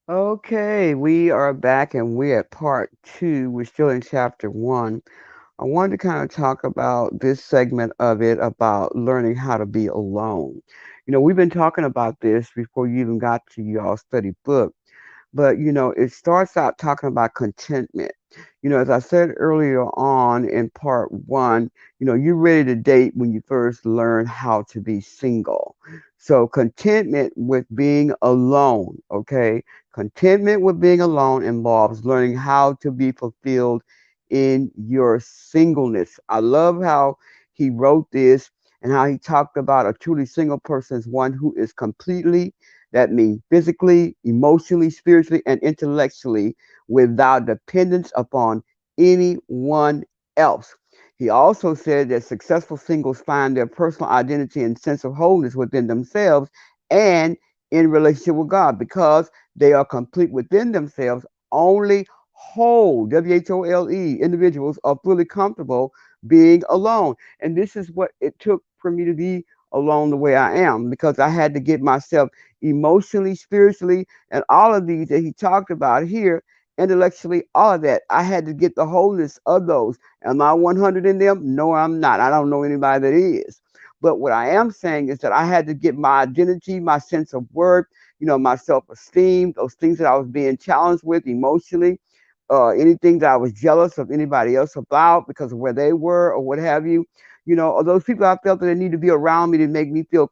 Okay, we are back and we're at part two. We're still in chapter one. I wanted to kind of talk about this segment of it about learning how to be alone. We've been talking about this before you even got to y'all study book. But it starts out talking about contentment. As I said earlier on in part one, you're ready to date when you first learn how to be single. So contentment with being alone, okay? Contentment with being alone involves learning how to be fulfilled in your singleness. I love how he wrote this and how he talked about a truly single person as one who is completely, that means physically, emotionally, spiritually, and intellectually, without dependence upon anyone else. He also said that successful singles find their personal identity and sense of wholeness within themselves and in relationship with God because they are complete within themselves. Only whole, WHOLE, individuals are fully comfortable being alone. And this is what it took for me to be alone the way I am because I had to get myself emotionally, spiritually, and all of these that he talked about here, intellectually, all of that. I had to get the wholeness of those. Am I 100 in them? No, I'm not. I don't know anybody that is. But what I am saying is that I had to get my identity, my sense of worth, my self esteem, those things that I was being challenged with emotionally, anything that I was jealous of anybody else about because of where they were or what have you, or those people I felt that they need to be around me to make me feel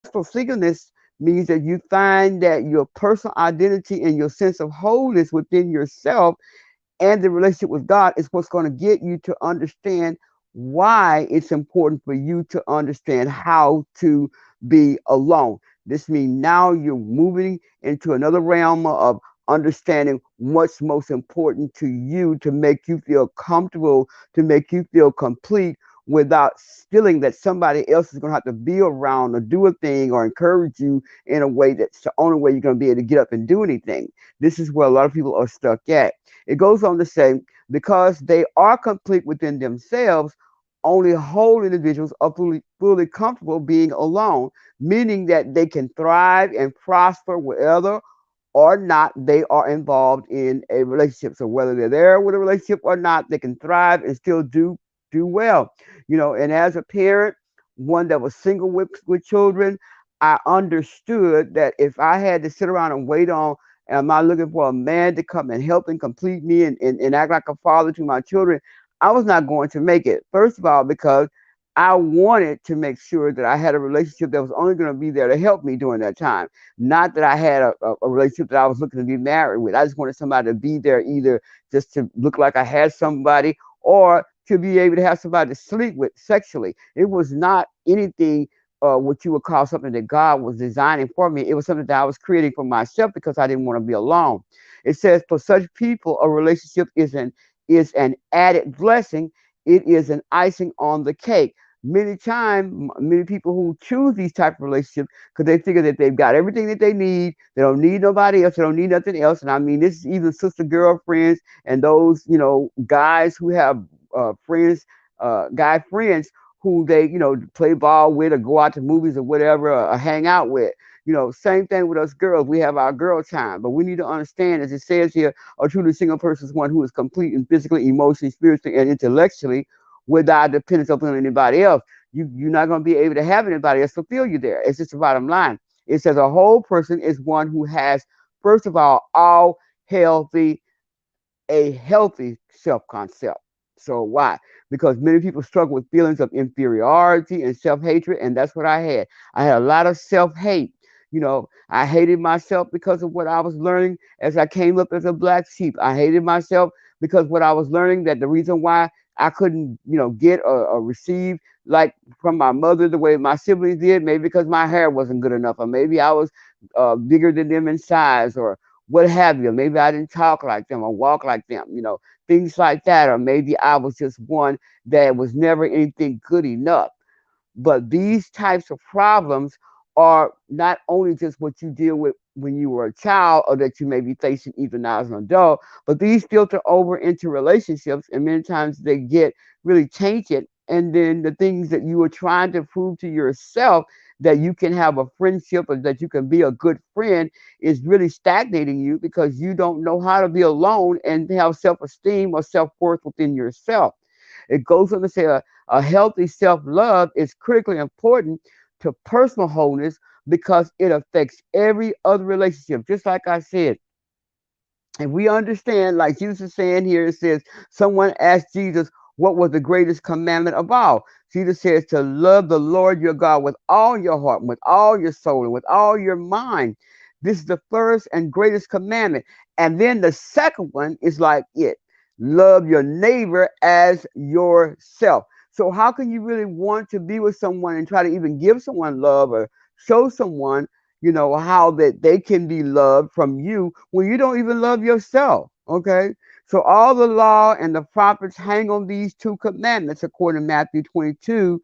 successful singleness means that you find that your personal identity and your sense of wholeness within yourself and the relationship with God is what's going to get you to understand why it's important for you to understand how to be alone. This means now you're moving into another realm of understanding what's most important to you to make you feel comfortable, to make you feel complete without feeling that somebody else is going to have to be around or do a thing or encourage you in a way that's the only way you're going to be able to get up and do anything. This is where a lot of people are stuck at. It goes on to say, because they are complete within themselves, only whole individuals are fully comfortable being alone, meaning that they can thrive and prosper wherever or not they are involved in a relationship. So whether they're there with a relationship or not, they can thrive and still do well. And as a parent, one that was single with children, I understood that if I had to sit around and wait on, am I looking for a man to come and help and complete me and act like a father to my children, I was not going to make it. First of all, because I wanted to make sure that I had a relationship that was only going to be there to help me during that time. Not that I had a relationship that I was looking to be married with. I just wanted somebody to be there either just to look like I had somebody or to be able to have somebody to sleep with sexually. It was not anything what you would call something that God was designing for me. It was something that I was creating for myself because I didn't want to be alone. It says, for such people, a relationship is an added blessing. It is an icing on the cake. Many times, many people who choose these type of relationships because they figure that they've got everything that they need. They don't need nobody else. They don't need nothing else. And I mean, this is even sister girlfriends and those, guys who have friends, guy friends who they, play ball with or go out to movies or whatever or hang out with. Same thing with us girls. We have our girl time, but we need to understand, as it says here, a truly single person is one who is complete and physically, emotionally, spiritually, and intellectually without dependence upon anybody else. You're not going to be able to have anybody else fulfill you there. It's just the bottom line. It says a whole person is one who has, first of all healthy, a healthy self concept. So why? Because many people struggle with feelings of inferiority and self hatred, and that's what I had. I had a lot of self hate. I hated myself because of what I was learning as I came up as a black sheep. I hated myself because what I was learning that the reason why I couldn't, get or receive like from my mother the way my siblings did, maybe because my hair wasn't good enough, or maybe I was bigger than them in size, or what have you. Maybe I didn't talk like them or walk like them, things like that. Or maybe I was just one that was never anything good enough. But these types of problems are not only just what you deal with when you were a child or that you may be facing even now as an adult, but these filter over into relationships and many times they get really tainted. And then the things that you were trying to prove to yourself that you can have a friendship or that you can be a good friend is really stagnating you because you don't know how to be alone and have self-esteem or self-worth within yourself. It goes on to say a healthy self-love is critically important to personal wholeness because it affects every other relationship. Just like I said, and we understand, like Jesus is saying here, it says, someone asked Jesus, what was the greatest commandment of all? Jesus says to love the Lord your God with all your heart, with all your soul, and with all your mind. This is the first and greatest commandment. And then the second one is like it, love your neighbor as yourself. So, how can you really want to be with someone and try to even give someone love or show someone how that they can be loved from you when you don't even love yourself? Okay. So all the law and the prophets hang on these two commandments, according to Matthew 22,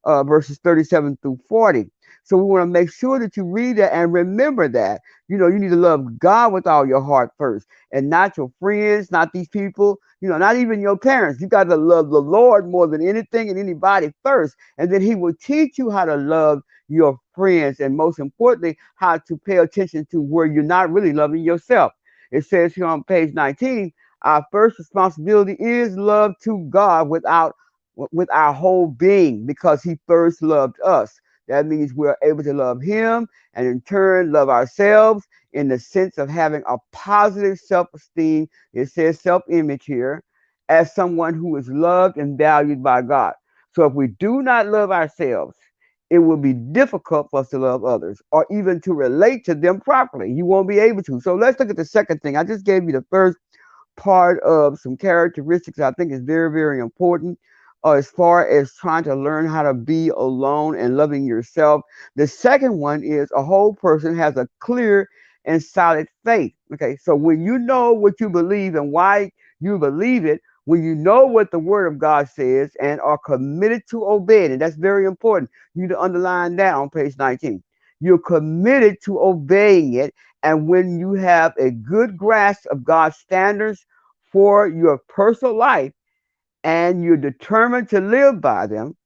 verses 37 through 40. So we want to make sure that you read that and remember that. You need to love God with all your heart first, and not your friends, not these people, not even your parents. You got to love the Lord more than anything and anybody first. And then He will teach you how to love your friends, and most importantly, how to pay attention to where you're not really loving yourself. It says here on page 19, our first responsibility is love to God with our whole being because He first loved us. That means we're able to love Him and in turn love ourselves in the sense of having a positive self-esteem. It says self-image here as someone who is loved and valued by God. So if we do not love ourselves, it will be difficult for us to love others or even to relate to them properly. You won't be able to. So let's look at the second thing. I just gave you the first part of some characteristics I think is very, very important as far as trying to learn how to be alone and loving yourself. The second one is a whole person has a clear and solid faith. Okay, so when you know what you believe and why you believe it, when you know what the Word of God says and are committed to obey it, and that's very important. You need to underline that on page 19. You're committed to obeying it, and when you have a good grasp of God's standards for your personal life and you're determined to live by them,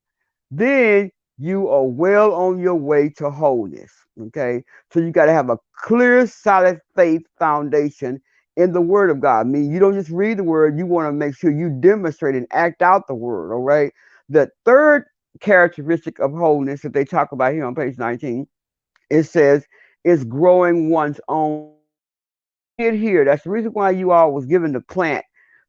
then you are well on your way to wholeness. Okay. So you got to have a clear, solid faith foundation in the Word of God. I mean, you don't just read the Word, you want to make sure you demonstrate and act out the Word. All right. The third characteristic of wholeness that they talk about here on page 19, it says, is growing one's own roots. You see it here. That's the reason why you all was given the plant.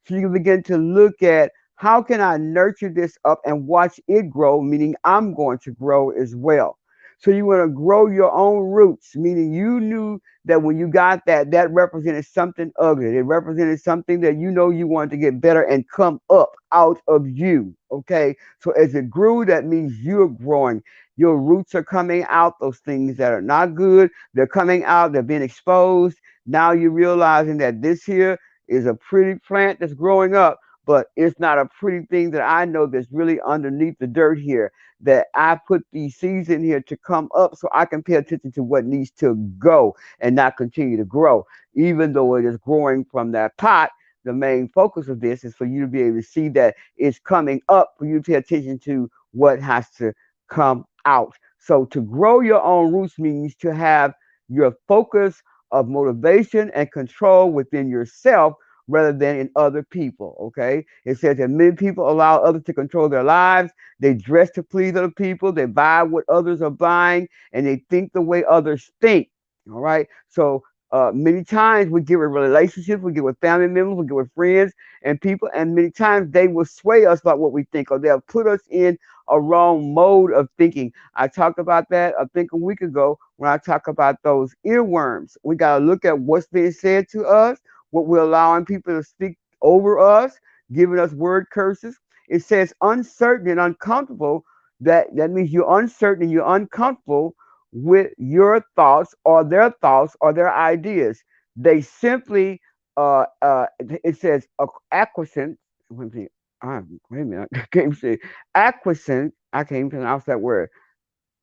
So you can begin to look at how can I nurture this up and watch it grow, meaning I'm going to grow as well. So you want to grow your own roots, meaning you knew that when you got that, that represented something ugly. It represented something that you wanted to get better and come up out of you. Okay. So as it grew, that means you're growing. Your roots are coming out, those things that are not good, they're coming out, they're being exposed. Now you're realizing that this here is a pretty plant that's growing up, but it's not a pretty thing that I know that's really underneath the dirt here. That I put these seeds in here to come up so I can pay attention to what needs to go and not continue to grow. Even though it is growing from that pot, the main focus of this is for you to be able to see that it's coming up, for you to pay attention to what has to come out. So to grow your own roots means to have your focus of motivation and control within yourself rather than in other people. Okay. It says that many people allow others to control their lives. They dress to please other people. They buy what others are buying and they think the way others think. All right. So many times we get with relationships, we get with family members, we get with friends and people, and many times they will sway us about what we think, or they'll put us in a wrong mode of thinking. I talked about that, I think, a week ago when I talked about those earworms. We got to look at what's being said to us, what we're allowing people to speak over us, giving us word curses. It says uncertain and uncomfortable. That means you're uncertain and you're uncomfortable with your thoughts or their ideas. They simply, it says acquiescence. Wait a minute, I can't say acquiescence. I can't even pronounce that word.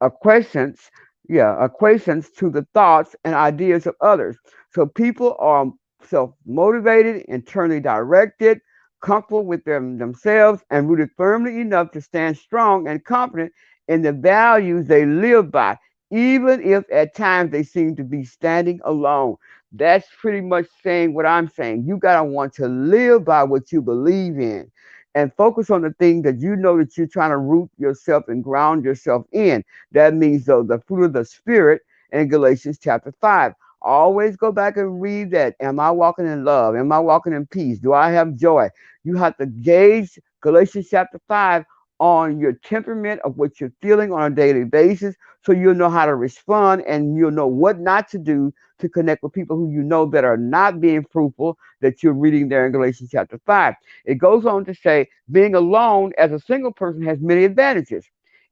Acquiescence, yeah, acquiescence to the thoughts and ideas of others. So people are self-motivated, internally directed, comfortable with themselves, and rooted firmly enough to stand strong and confident in the values they live by, even if at times they seem to be standing alone. That's pretty much saying what I'm saying. You got to want to live by what you believe in and focus on the thing that you know that you're trying to root yourself and ground yourself in. That means, though, the fruit of the Spirit in Galatians chapter 5. Always go back and read that. Am I walking in love? Am I walking in peace? Do I have joy? You have to gauge Galatians chapter 5 on your temperament of what you're feeling on a daily basis so you'll know how to respond and you'll know what not to do to connect with people who you know that are not being fruitful that you're reading there in Galatians chapter 5. It goes on to say being alone as a single person has many advantages,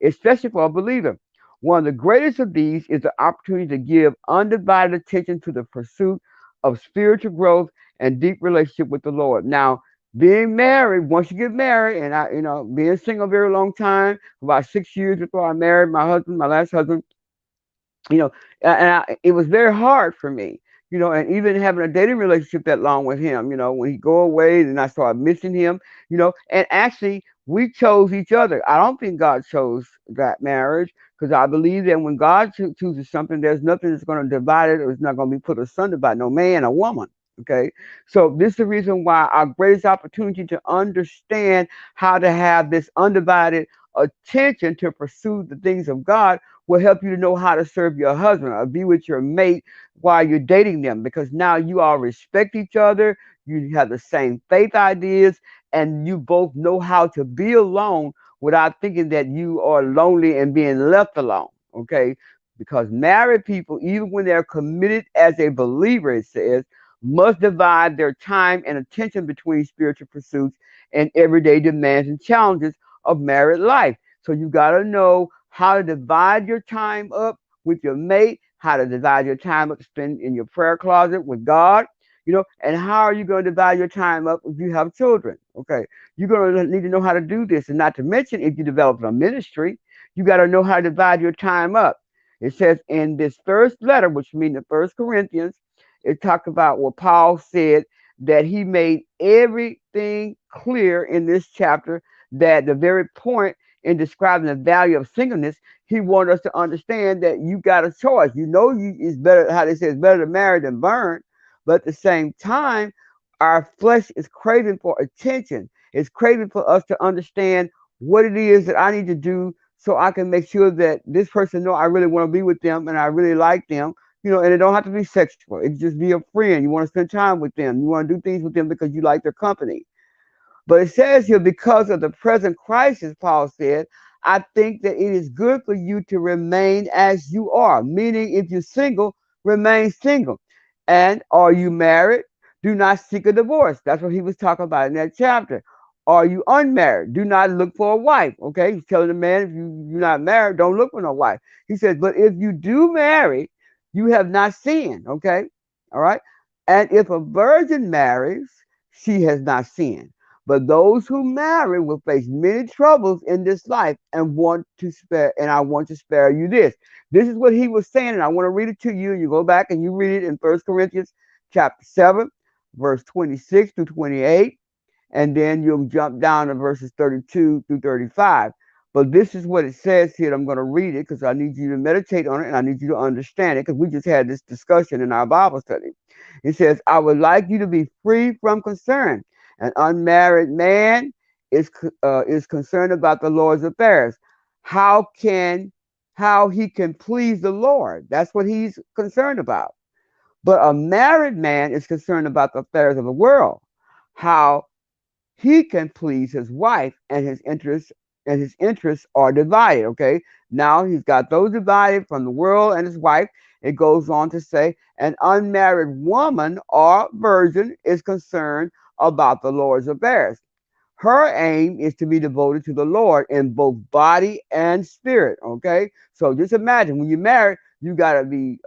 especially for a believer. One of the greatest of these is the opportunity to give undivided attention to the pursuit of spiritual growth and deep relationship with the Lord. Now, being married, once you get married, and being single a very long time, about 6 years before I married my husband, my last husband, you know, it was very hard for me, and even having a dating relationship that long with him, when he go away, then I started missing him, and actually we chose each other. I don't think God chose that marriage because I believe that when God chooses something, there's nothing that's going to divide it or it's not going to be put asunder by no man or woman. Okay, so this is the reason why our greatest opportunity to understand how to have this undivided attention to pursue the things of God will help you to know how to serve your husband or be with your mate while you're dating them because now you all respect each other, you have the same faith ideas, and you both know how to be alone without thinking that you are lonely and being left alone. Okay? Because married people, even when they're committed as a believer, it says, must divide their time and attention between spiritual pursuits and everyday demands and challenges of married life. So you got to know how to divide your time up with your mate, how to divide your time up to spend in your prayer closet with God, and how are you going to divide your time up if you have children? Okay, you're going to need to know how to do this, and not to mention if you develop a ministry, you got to know how to divide your time up. It says in this first letter, which means the First Corinthians, it talked about what Paul said that he made everything clear in this chapter that the very point in describing the value of singleness, he wanted us to understand that you got a choice. It's better, how they say, it's better to marry than burn. But at the same time, our flesh is craving for attention. It's craving for us to understand what it is that I need to do so I can make sure that this person know I really want to be with them and I really like them. And it don't have to be sexual. It can just be a friend. You want to spend time with them. You want to do things with them because you like their company. But it says here, because of the present crisis, Paul said, I think that it is good for you to remain as you are. Meaning, if you're single, remain single. And are you married? Do not seek a divorce. That's what he was talking about in that chapter. Are you unmarried? Do not look for a wife. Okay, he's telling the man, if you're not married, don't look for no wife. He says, but if you do marry, you have not sinned. Okay, all right. And if a virgin marries, she has not sinned. But those who marry will face many troubles in this life and I want to spare you this. This is what he was saying, and I want to read it to you. You go back and you read it in 1 Corinthians chapter 7, verse 26 through 28, and then you'll jump down to verses 32 through 35. But this is what it says here. I'm going to read it because I need you to meditate on it and I need you to understand it because we just had this discussion in our Bible study. It says, I would like you to be free from concern. An unmarried man is concerned about the Lord's affairs. How can how he can please the Lord? That's what he's concerned about. But a married man is concerned about the affairs of the world. How he can please his wife and his interests are divided. Okay, now he's got those divided from the world and his wife. It goes on to say an unmarried woman or virgin is concerned about the Lord's affairs. Her aim is to be devoted to the Lord in both body and spirit. Okay, so just imagine when you're married, you got to be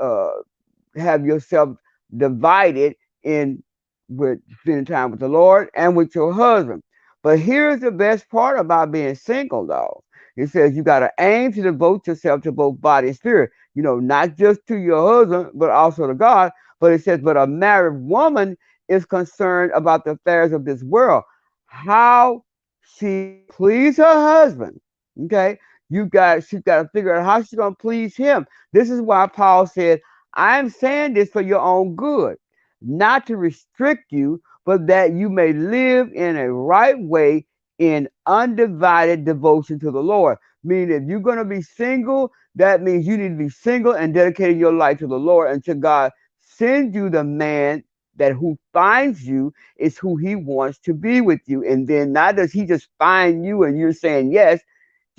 have yourself divided in with spending time with the Lord and with your husband. But here's the best part about being single, though. It says you got to aim to devote yourself to both body and spirit. Not just to your husband, but also to God. But it says, but a married woman is concerned about the affairs of this world, how she please her husband. Okay, She's got to figure out how she's going to please him. This is why Paul said, I'm saying this for your own good, not to restrict you, but that you may live in a right way in undivided devotion to the Lord. Meaning, if you're going to be single, that means you need to be single and dedicating your life to the Lord until God sends you the man that who finds you is who he wants to be with you. And then not does he just find you and you're saying yes,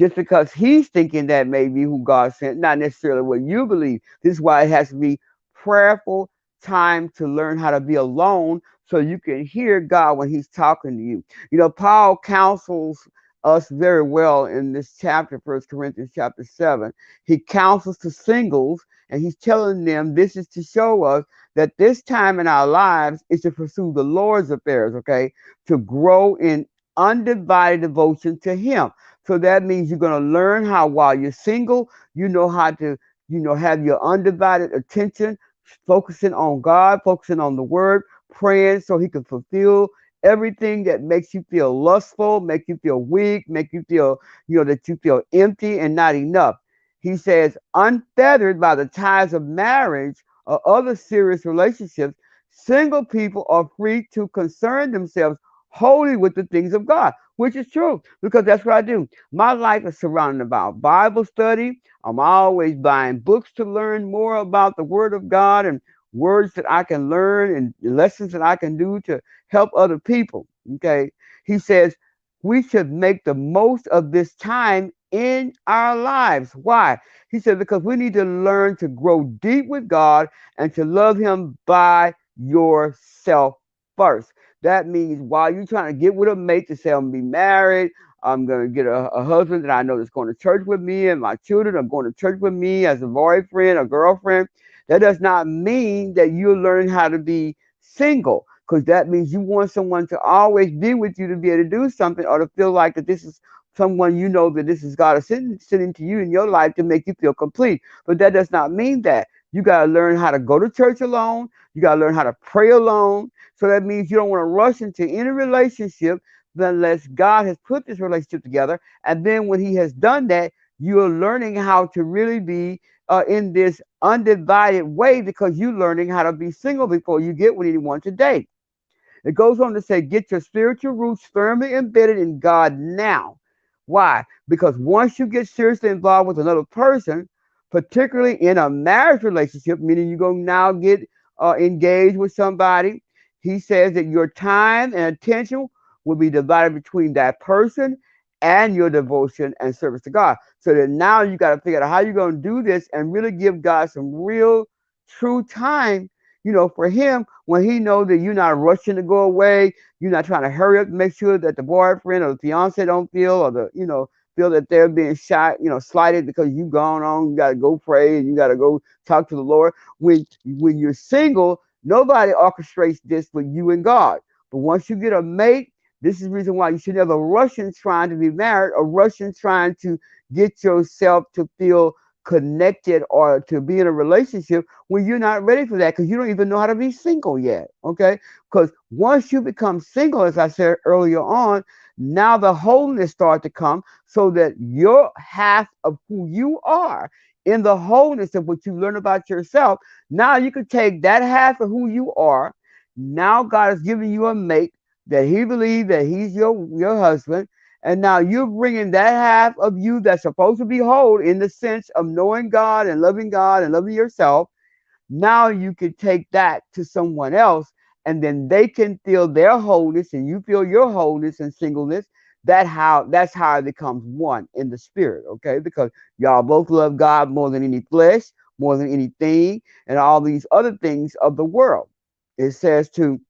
just because he's thinking that may be who God sent, not necessarily what you believe. This is why it has to be prayerful time to learn how to be alone so you can hear God when he's talking to you. You know, Paul counsels us very well in this chapter, 1 Corinthians chapter 7. He counsels to singles and he's telling them this is to show us that this time in our lives is to pursue the Lord's affairs, okay? To grow in undivided devotion to him. So that means you're going to learn how, while you're single, you know how to, have your undivided attention, focusing on God, focusing on the word, praying so he can fulfill everything that makes you feel lustful, make you feel weak, make you feel, that you feel empty and not enough. He says, unfeathered by the ties of marriage or other serious relationships, single people are free to concern themselves wholly with the things of God, which is true because that's what I do. My life is surrounded about Bible study. I'm always buying books to learn more about the Word of God and words that I can learn and lessons that I can do to help other people. Okay. He says we should make the most of this time in our lives. Why? He said, because we need to learn to grow deep with God and to love Him by yourself first. That means while you're trying to get with a mate to say, I'm going to be married, I'm going to get a husband that I know that's going to church with me and my children are going to church with me as a boyfriend or girlfriend. That does not mean that you're learning how to be single, because that means you want someone to always be with you to be able to do something or to feel like that this is someone that this is God is sending to you in your life to make you feel complete. But that does not mean that. You got to learn how to go to church alone. You got to learn how to pray alone. So that means you don't want to rush into any relationship unless God has put this relationship together. And then when He has done that, you're learning how to really be in this undivided way because you're learning how to be single before you get with anyone to date. It goes on to say, get your spiritual roots firmly embedded in God now. Why? Because once you get seriously involved with another person, particularly in a marriage relationship, meaning you're going to now get engaged with somebody, he says that your time and attention will be divided between that person and your devotion and service to God. So that now you got to figure out how you're going to do this and really give God some real, true time, for Him when He knows that you're not rushing to go away, you're not trying to hurry up to make sure that the boyfriend or the fiance don't feel or feel that they're being shot, slighted because you gone on, you got to go pray and you got to go talk to the Lord. When you're single, nobody orchestrates this but you and God. But once you get a mate, this is the reason why you should never rush in trying to be married or rush in trying to get yourself to feel connected or to be in a relationship when you're not ready for that because you don't even know how to be single yet. Okay. Because once you become single, as I said earlier on, now the wholeness starts to come so that your half of who you are in the wholeness of what you learn about yourself, now you can take that half of who you are. Now God has given you a mate that He believes that He's your husband. And now you're bringing that half of you that's supposed to be whole in the sense of knowing God and loving yourself. Now you can take that to someone else and then they can feel their wholeness and you feel your wholeness and singleness. That's how it becomes one in the spirit, okay? Because y'all both love God more than any flesh, more than anything, and all these other things of the world. It says to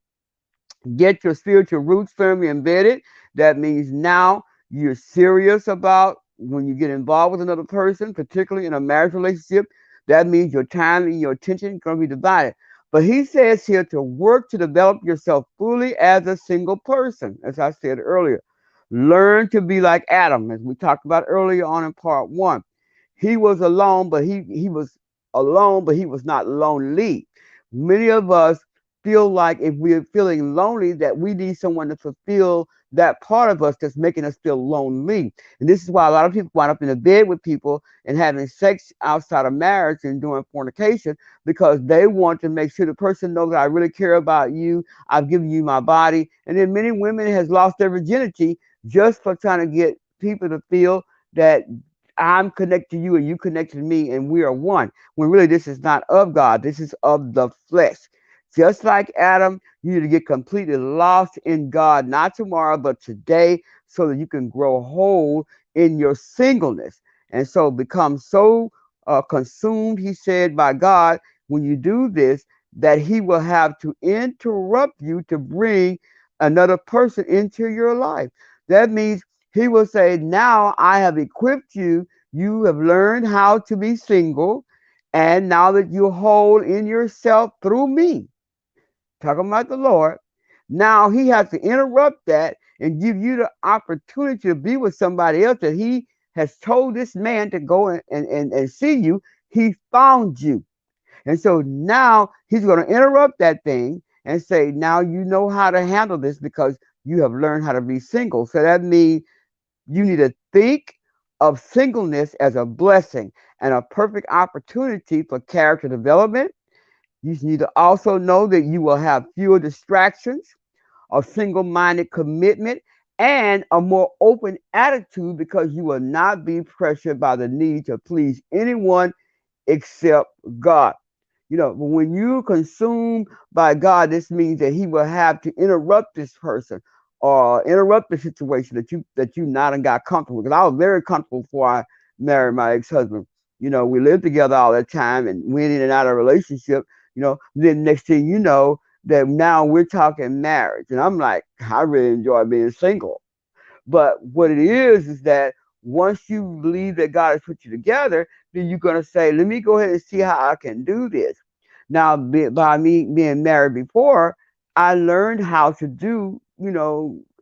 get your spiritual roots firmly embedded. That means now you're serious about when you get involved with another person, particularly in a marriage relationship. That means your time and your attention is going to be divided. But he says here to work to develop yourself fully as a single person, as I said earlier. Learn to be like Adam, as we talked about earlier on in part one. He was alone, but he was alone, but he was not lonely. Many of us feel like if we're feeling lonely that we need someone to fulfill that part of us that's making us feel lonely. And this is why a lot of people wind up in a bed with people and having sex outside of marriage and doing fornication, because they want to make sure the person knows that I really care about you. I've given you my body. And then many women has lost their virginity just for trying to get people to feel that I'm connected to you and you connected to me and we are one. When really this is not of God. This is of the flesh. Just like Adam, you need to get completely lost in God, not tomorrow, but today, so that you can grow whole in your singleness. And so become so consumed, he said, by God, when you do this, that he will have to interrupt you to bring another person into your life. That means he will say, now I have equipped you. You have learned how to be single. And now that you're whole in yourself through me, talking about the Lord, now he has to interrupt that and give you the opportunity to be with somebody else that he has told this man to go and see you. He found you. And so now he's going to interrupt that thing and say, now you know how to handle this because you have learned how to be single. So that means you need to think of singleness as a blessing and a perfect opportunity for character development. You need to also know that you will have fewer distractions, a single minded commitment, and a more open attitude because you will not be pressured by the need to please anyone except God. When you consumed by God, this means that he will have to interrupt this person or interrupt the situation that you not and got comfortable. Because I was very comfortable before I married my ex-husband. We lived together all that time and went in and out of a relationship. Then next thing you know, that now we're talking marriage. And I'm like, I really enjoy being single. But what it is that once you believe that God has put you together, then you're going to say, let me go ahead and see how I can do this. Now, by me being married before, I learned how to do,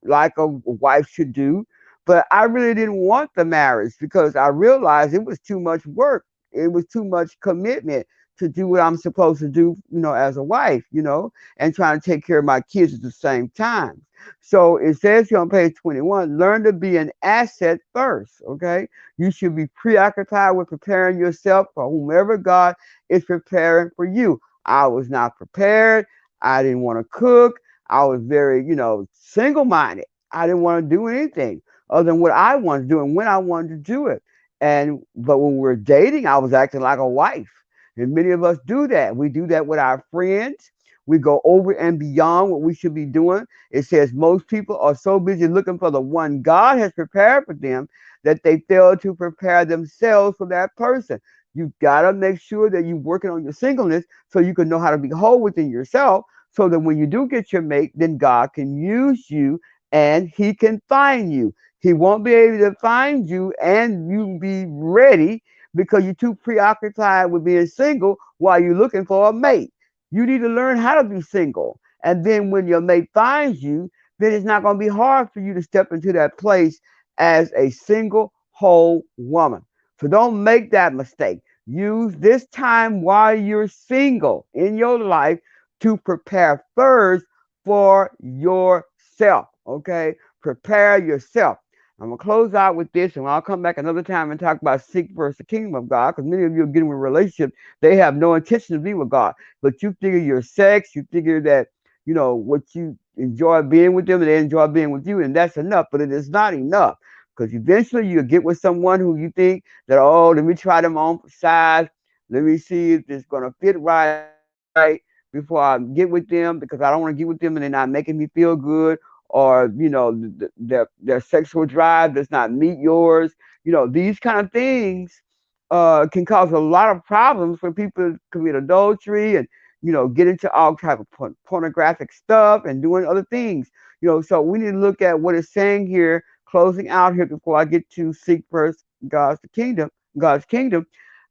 like a wife should do. But I really didn't want the marriage because I realized it was too much work. It was too much commitment to do what I'm supposed to do, as a wife, and trying to take care of my kids at the same time. So it says here on page 21, learn to be an asset first, okay? You should be preoccupied with preparing yourself for whomever God is preparing for you. I was not prepared. I didn't want to cook. I was very, single minded. I didn't want to do anything other than what I wanted to do and when I wanted to do it. But when we were dating, I was acting like a wife. And many of us do that. We do that with our friends. We go over and beyond what we should be doing. It says most people are so busy looking for the one God has prepared for them that they fail to prepare themselves for that person. You've got to make sure that you're working on your singleness so you can know how to be whole within yourself so that when you do get your mate, then God can use you and he can find you. He won't be able to find you and you be ready because you're too preoccupied with being single while you're looking for a mate. You need to learn how to be single. And then when your mate finds you, then it's not going to be hard for you to step into that place as a single, whole woman. So don't make that mistake. Use this time while you're single in your life to prepare first for yourself. Okay? Prepare yourself. I'm going to close out with this, and I'll come back another time and talk about seek first the kingdom of God, because many of you are getting in a relationship. They have no intention to be with God. But you figure your sex, you figure that, what you enjoy being with them, and they enjoy being with you, and that's enough. But it is not enough, because eventually you'll get with someone who you think that, oh, let me try them on for size. Let me see if it's going to fit right before I get with them, because I don't want to get with them and they're not making me feel good, or their sexual drive does not meet yours. These kind of things can cause a lot of problems when people commit adultery and get into all type of pornographic stuff and doing other things. So we need to look at what it's saying here, closing out here before I get to seek first God's kingdom.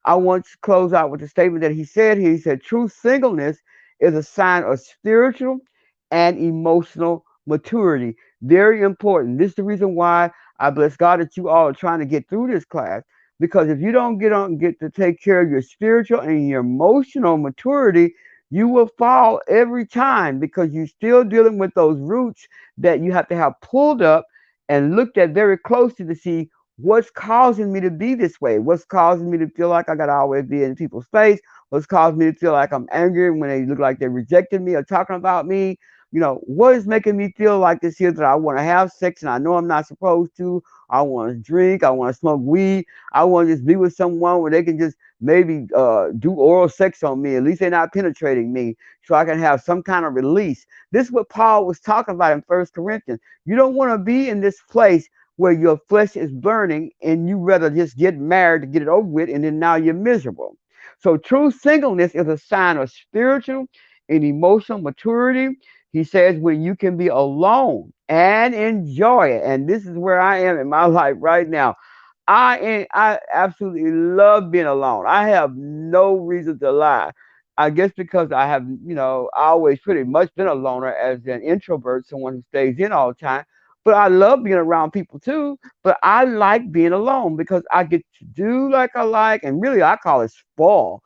I want to close out with the statement that he said here. He said, true singleness is a sign of spiritual and emotional maturity. Very important. This is the reason why I bless God that you all are trying to get through this class. Because if you don't get to take care of your spiritual and your emotional maturity, you will fall every time because you're still dealing with those roots that you have to have pulled up and looked at very closely to see what's causing me to be this way, what's causing me to feel like I got to always be in people's face, what's causing me to feel like I'm angry when they look like they're rejecting me or talking about me. What is making me feel like this here that I want to have sex and I know I'm not supposed to? I want to drink. I want to smoke weed. I want to just be with someone where they can just maybe do oral sex on me. At least they're not penetrating me, so I can have some kind of release. This is what Paul was talking about in First Corinthians. You don't want to be in this place where your flesh is burning and you rather just get married to get it over with, and then now you're miserable. So true singleness is a sign of spiritual and emotional maturity. He says when you can be alone and enjoy it. And this is where I am in my life right now. I absolutely love being alone. I have no reason to lie. I guess because I have, always pretty much been a loner as an introvert, someone who stays in all the time. But I love being around people too. But I like being alone because I get to do like I like, and really I call it spoil.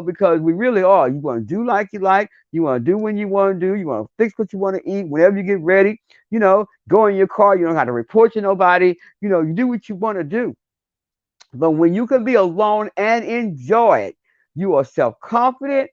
Because we really are. You want to do like you like. You want to do when you want to do. You want to fix what you want to eat whenever you get ready. Go in your car. You don't have to report to nobody. You do what you want to do. But when you can be alone and enjoy it, you are self confident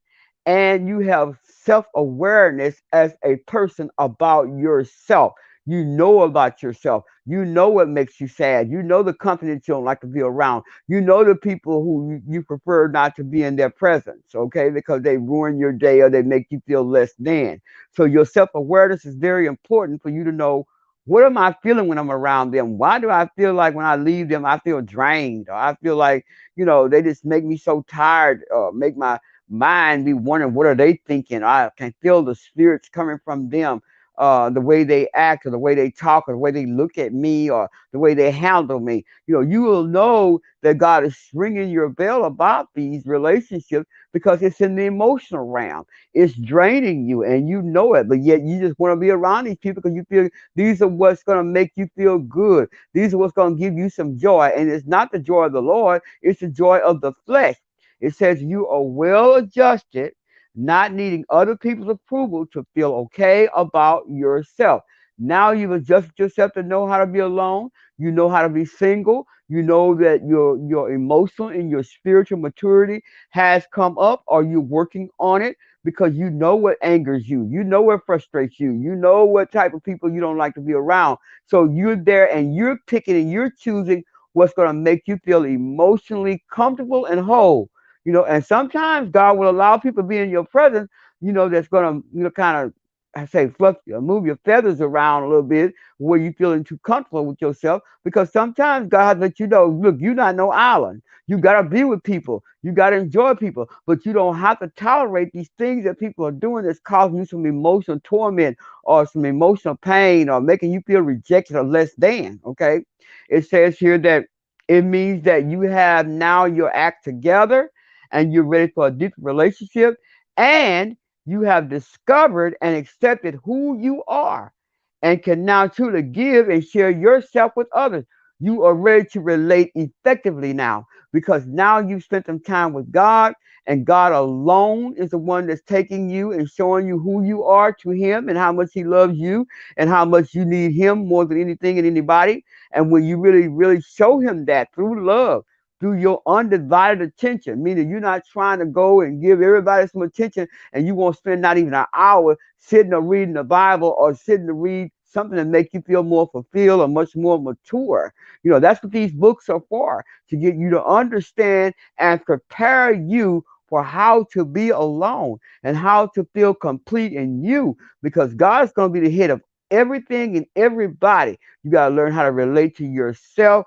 and you have self awareness as a person about yourself. You know about yourself. You know what makes you sad. You know the company that you don't like to be around. You know the people who you prefer not to be in their presence, okay, because they ruin your day or they make you feel less than. So your self awareness is very important for you to know what am I feeling when I'm around them? Why do I feel like when I leave them, I feel drained? Or I feel like, they just make me so tired, or make my mind be wondering what are they thinking? I can feel the spirits coming from them, the way they act or the way they talk or the way they look at me or the way they handle me. You will know that God is ringing your bell about these relationships because it's in the emotional realm. It's draining you and you know it, but yet you just want to be around these people because you feel these are what's going to make you feel good. These are what's going to give you some joy. And it's not the joy of the Lord, it's the joy of the flesh. It says you are well adjusted, not needing other people's approval to feel okay about yourself. Now you've adjusted yourself to know how to be alone. You know how to be single. You know that your emotional and your spiritual maturity has come up, or you're working on it because you know what angers you. You know what frustrates you. You know what type of people you don't like to be around. So you're there and you're picking and you're choosing what's going to make you feel emotionally comfortable and whole. And sometimes God will allow people to be in your presence, that's going to, kind of, I say, fluff, move your feathers around a little bit where you're feeling too comfortable with yourself. Because sometimes God lets you know, look, you're not no island. You got to be with people. You got to enjoy people. But you don't have to tolerate these things that people are doing that's causing you some emotional torment or some emotional pain or making you feel rejected or less than. Okay. It says here that it means that you have now your act together and you're ready for a deep relationship, and you have discovered and accepted who you are and can now truly give and share yourself with others. You are ready to relate effectively now because now you've spent some time with God, and God alone is the one that's taking you and showing you who you are to Him and how much He loves you and how much you need Him more than anything and anybody. And when you really, really show Him that through love, through your undivided attention, meaning you're not trying to go and give everybody some attention and you won't spend not even an hour sitting or reading the Bible or sitting to read something that make you feel more fulfilled or much more mature. That's what these books are for, to get you to understand and prepare you for how to be alone and how to feel complete in you, because God is going to be the head of everything and everybody. You got to learn how to relate to yourself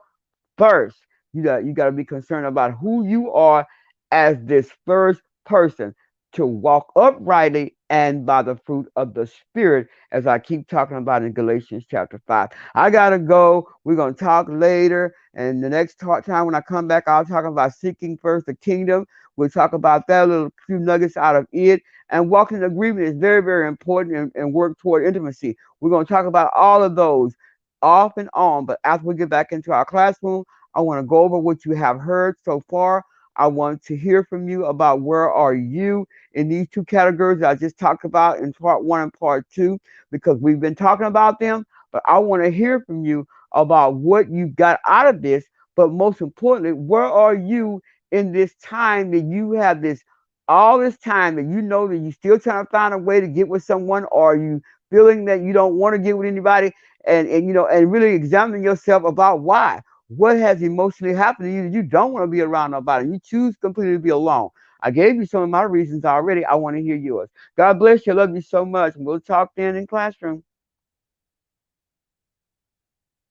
first. You got to be concerned about who you are as this first person, to walk uprightly and by the fruit of the Spirit, as I keep talking about in Galatians chapter 5. I got to go. We're going to talk later. And the next time when I come back, I'll talk about seeking first the kingdom. We'll talk about that, a little few nuggets out of it. And walking in agreement is very, very important, and work toward intimacy. We're going to talk about all of those off and on. But after we get back into our classroom, I want to go over what you have heard so far. I want to hear from you about where are you in these two categories that I just talked about in part one and part two, because we've been talking about them, but I want to hear from you about what you got out of this. But most importantly, where are you in this time that you have this all this time and you know that you still trying to find a way to get with someone, or are you feeling that you don't want to get with anybody, and you know, and really examine yourself about why. What has emotionally happened to you that you don't want to be around nobody? You choose completely to be alone. I gave you some of my reasons already. I want to hear yours. God bless you. I love you so much. We'll talk then in classroom.